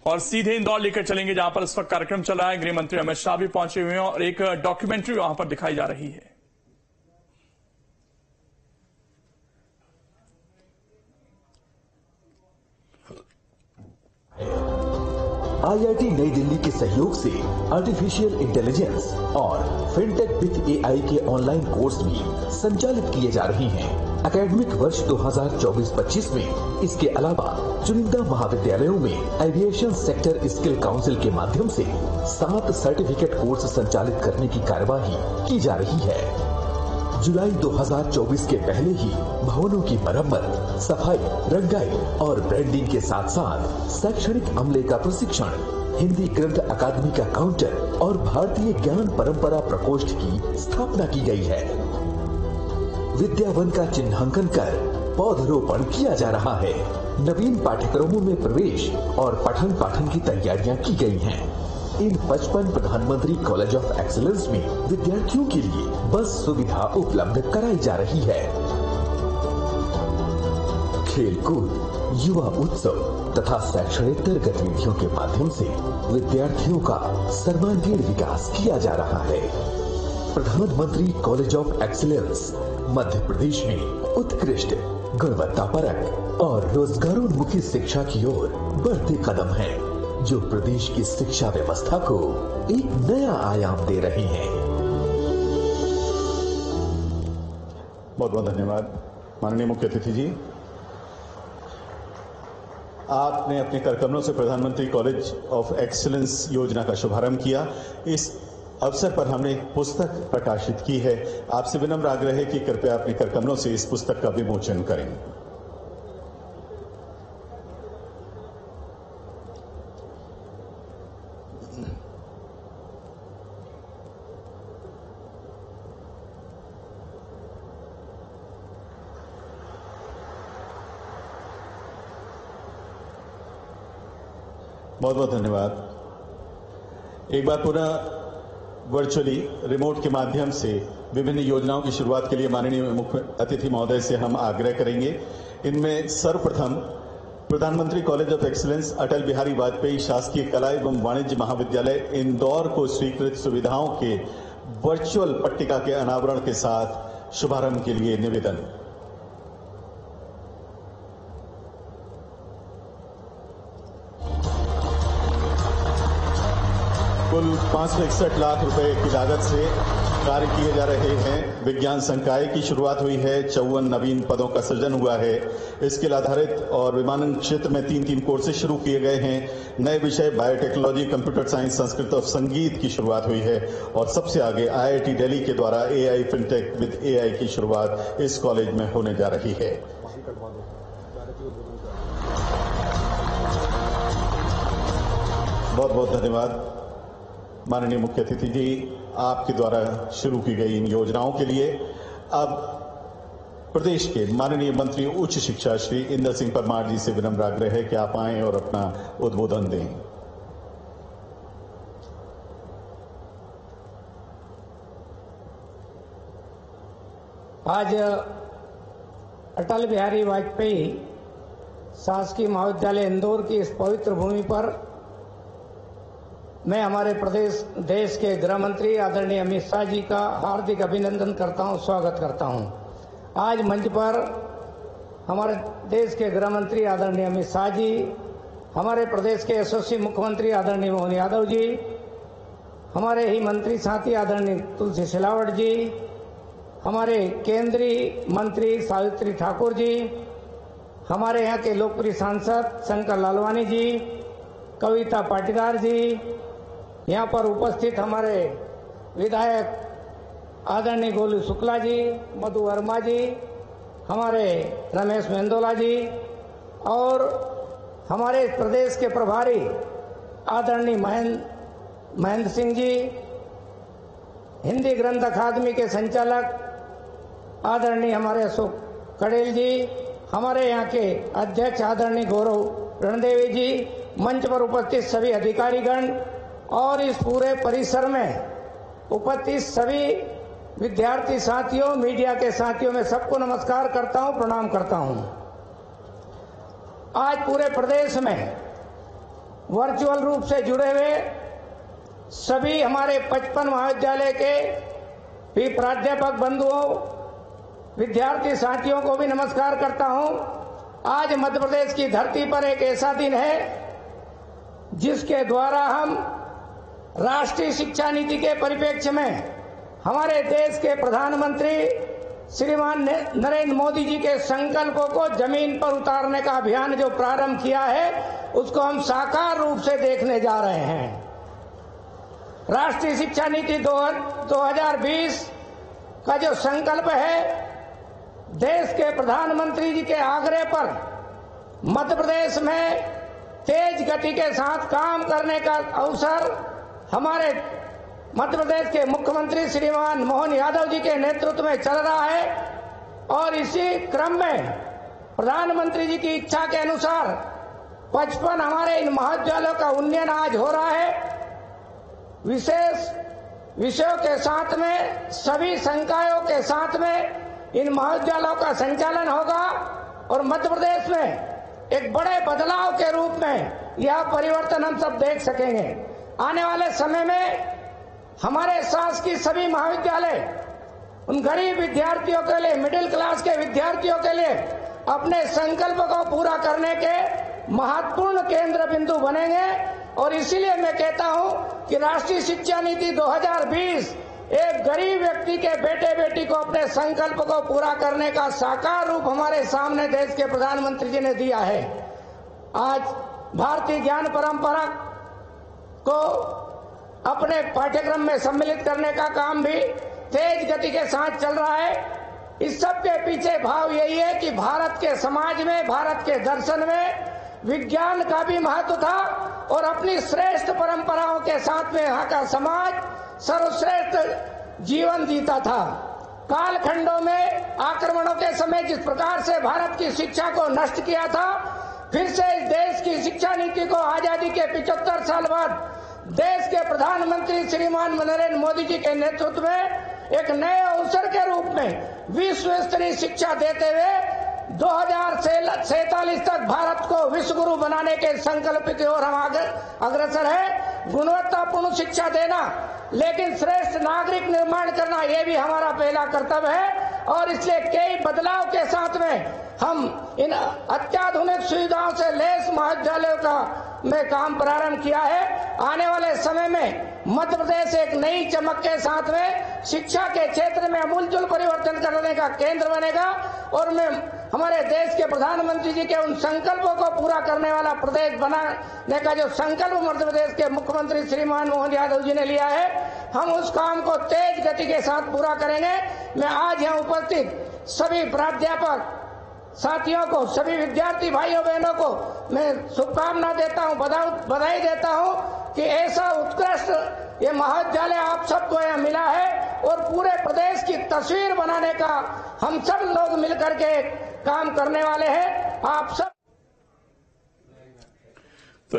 और सीधे इंदौर लेकर चलेंगे, जहां पर इस वक्त कार्यक्रम चल रहा है। गृह मंत्री अमित शाह भी पहुंचे हुए हैं और एक डॉक्यूमेंट्री वहां पर दिखाई जा रही है। आईआईटी नई दिल्ली के सहयोग से आर्टिफिशियल इंटेलिजेंस और फिनटेक विद एआई के ऑनलाइन कोर्स भी संचालित किए जा रहे हैं। एकेडमिक वर्ष 2024-25 में इसके अलावा चुनिंदा महाविद्यालयों में एविएशन सेक्टर स्किल काउंसिल के माध्यम से 7 सर्टिफिकेट कोर्स संचालित करने की कार्यवाही की जा रही है। जुलाई 2024 के पहले ही भवनों की मरम्मत, सफाई, रंगाई और ब्रांडिंग के साथ साथ शैक्षणिक अमले का प्रशिक्षण, हिंदी ग्रंथ अकादमी का काउंटर और भारतीय ज्ञान परंपरा प्रकोष्ठ की स्थापना की गई है। विद्यावन का चिन्हांकन कर पौधरोपण किया जा रहा है। नवीन पाठ्यक्रमों में प्रवेश और पठन पाठन की तैयारियां की गई हैं। इन 55 प्रधानमंत्री कॉलेज ऑफ एक्सीलेंस में विद्यार्थियों के लिए बस सुविधा उपलब्ध कराई जा रही है। खेलकूद, युवा उत्सव तथा शैक्षणिक गतिविधियों के माध्यम से विद्यार्थियों का सर्वांगीण विकास किया जा रहा है। प्रधानमंत्री college of excellence Madhya Pradesh में उत्कृष्ट, गुणवत्तापरक और रोजगारोन्मुखी शिक्षा की ओर बढ़ते कदम हैं, जो प्रदेश की शिक्षा व्यवस्था को एक नया आयाम दे रहे हैं। बहुत बहुत धन्यवाद माननीय मुख्य अतिथि जी। आपने अपने कार्यक्रमों से प्रधानमंत्री कॉलेज ऑफ एक्सीलेंस योजना का शुभारंभ किया। इस अवसर पर हमने एक पुस्तक प्रकाशित की है। आपसे विनम्र आग्रह है कि कृपया अपने कार्यक्रमों से इस पुस्तक का विमोचन करें। बहुत बहुत धन्यवाद। एक बार पुनः वर्चुअली रिमोट के माध्यम से विभिन्न योजनाओं की शुरुआत के लिए माननीय मुख्य अतिथि महोदय से हम आग्रह करेंगे। इनमें सर्वप्रथम प्रधानमंत्री college of excellence Atal Bihari Vajpayee शासकीय कला एवं वाणिज्य महाविद्यालय इंदौर को स्वीकृत सुविधाओं के वर्चुअल पट्टिका के अनावरण के साथ शुभारंभ के लिए निवेदन। कुल 561 लाख रुपए की लागत से कार्य किए जा रहे हैं। विज्ञान संकाय की शुरुआत हुई है। 54 नवीन पदों का सृजन हुआ है। स्किल आधारित और विमानन क्षेत्र में 3 कोर्सेज शुरू किए गए हैं। नए विषय बायोटेक्नोलॉजी, कंप्यूटर साइंस, संस्कृत और संगीत की शुरुआत हुई है। और सबसे आगे आईआईटी दिल्ली के द्वारा एआई फिनटेक विद एआई की शुरुआत इस कॉलेज में होने जा रही है। बहुत बहुत धन्यवाद माननीय मुख्य अतिथि जी, आपके द्वारा शुरू की गई इन योजनाओं के लिए। अब प्रदेश के माननीय मंत्री उच्च शिक्षा श्री इंदर सिंह परमार जी से विनम्र आग्रह है कि आप आएं और अपना उद्बोधन दें। आज अटल बिहारी वाजपेयी शासकीय महाविद्यालय इंदौर की इस पवित्र भूमि पर मैं हमारे देश के गृह मंत्री आदरणीय अमित शाह जी का हार्दिक अभिनंदन करता हूं, स्वागत करता हूं। आज मंच पर हमारे देश के गृह मंत्री आदरणीय अमित शाह जी, हमारे प्रदेश के यशस्वी मुख्यमंत्री आदरणीय मोहन यादव जी, हमारे ही मंत्री साथी आदरणीय तुलसी सिलावट जी, हमारे केंद्रीय मंत्री सावित्री ठाकुर जी, हमारे यहाँ के लोकप्रिय सांसद शंकर लालवानी जी, कविता पाटीदार जी, यहाँ पर उपस्थित हमारे विधायक आदरणीय गोलू शुक्ला जी, मधु वर्मा जी, हमारे रमेश मेंदोला जी और हमारे प्रदेश के प्रभारी आदरणीय महेंद्र सिंह जी, हिंदी ग्रंथ अकादमी के संचालक आदरणीय हमारे अशोक कड़ेल जी, हमारे यहाँ के अध्यक्ष आदरणीय गौरव रणदेवी जी, मंच पर उपस्थित सभी अधिकारीगण और इस पूरे परिसर में उपस्थित सभी विद्यार्थी साथियों, मीडिया के साथियों, में सबको नमस्कार करता हूं, प्रणाम करता हूं। आज पूरे प्रदेश में वर्चुअल रूप से जुड़े हुए सभी हमारे 55 महाविद्यालय के भी प्राध्यापक बंधुओं, विद्यार्थी साथियों को भी नमस्कार करता हूं। आज मध्य प्रदेश की धरती पर एक ऐसा दिन है जिसके द्वारा हम राष्ट्रीय शिक्षा नीति के परिप्रेक्ष्य में हमारे देश के प्रधानमंत्री श्रीमान नरेंद्र मोदी जी के संकल्पों को जमीन पर उतारने का अभियान जो प्रारंभ किया है उसको हम साकार रूप से देखने जा रहे हैं। राष्ट्रीय शिक्षा नीति 2020 का जो संकल्प है, देश के प्रधानमंत्री जी के आग्रह पर मध्य प्रदेश में तेज गति के साथ काम करने का अवसर हमारे मध्य प्रदेश के मुख्यमंत्री श्रीमान मोहन यादव जी के नेतृत्व में चल रहा है और इसी क्रम में प्रधानमंत्री जी की इच्छा के अनुसार 55 हमारे इन महाविद्यालयों का उन्नयन आज हो रहा है। विशेष विषयों के साथ में सभी संकायों के साथ में इन महाविद्यालयों का संचालन होगा और मध्य प्रदेश में एक बड़े बदलाव के रूप में यह परिवर्तन हम सब देख सकेंगे। आने वाले समय में हमारे शासकीय सभी महाविद्यालय उन गरीब विद्यार्थियों के लिए, मिडिल क्लास के विद्यार्थियों के लिए अपने संकल्प को पूरा करने के महत्वपूर्ण केंद्र बिंदु बनेंगे और इसीलिए मैं कहता हूं कि राष्ट्रीय शिक्षा नीति 2020 एक गरीब व्यक्ति के बेटे बेटी को अपने संकल्प को पूरा करने का साकार रूप हमारे सामने देश के प्रधानमंत्री जी ने दिया है। आज भारतीय ज्ञान परंपरा को अपने पाठ्यक्रम में सम्मिलित करने का काम भी तेज गति के साथ चल रहा है। इस सब के पीछे भाव यही है कि भारत के समाज में, भारत के दर्शन में विज्ञान का भी महत्व था और अपनी श्रेष्ठ परंपराओं के साथ में यहाँ का समाज सर्वश्रेष्ठ जीवन जीता था। कालखंडों में आक्रमणों के समय जिस प्रकार से भारत की शिक्षा को नष्ट किया था, फिर से इस देश की शिक्षा नीति को आजादी के 75 साल बाद देश के प्रधानमंत्री श्रीमान नरेंद्र मोदी जी के नेतृत्व में एक नए अवसर के रूप में विश्व स्तरीय शिक्षा देते हुए 2047 तक भारत को विश्व गुरु बनाने के संकल्प की ओर हम अग्रसर है। गुणवत्तापूर्ण शिक्षा देना, लेकिन श्रेष्ठ नागरिक निर्माण करना, ये भी हमारा पहला कर्तव्य है और इसलिए कई बदलाव के साथ में हम इन अत्याधुनिक सुविधाओं से लैस महाविद्यालयों का में काम प्रारंभ किया है। आने वाले समय में मध्य प्रदेश एक नई चमक के साथ में शिक्षा के क्षेत्र में अमूलचूल परिवर्तन करने का केंद्र बनेगा और मैं हमारे देश के प्रधानमंत्री जी के उन संकल्पों को पूरा करने वाला प्रदेश बनाने का जो संकल्प मध्य प्रदेश के मुख्यमंत्री श्रीमान मोहन यादव जी ने लिया है, हम उस काम को तेज गति के साथ पूरा करेंगे। मैं आज यहाँ उपस्थित सभी प्राध्यापक साथियों को, सभी विद्यार्थी भाइयों बहनों को मैं शुभकामना देता हूँ, बधाई देता हूँ कि ऐसा उत्कृष्ट ये महाविद्यालय आप सबको यहाँ मिला है और पूरे प्रदेश की तस्वीर बनाने का हम सब लोग मिलकर के काम करने वाले हैं। आप सब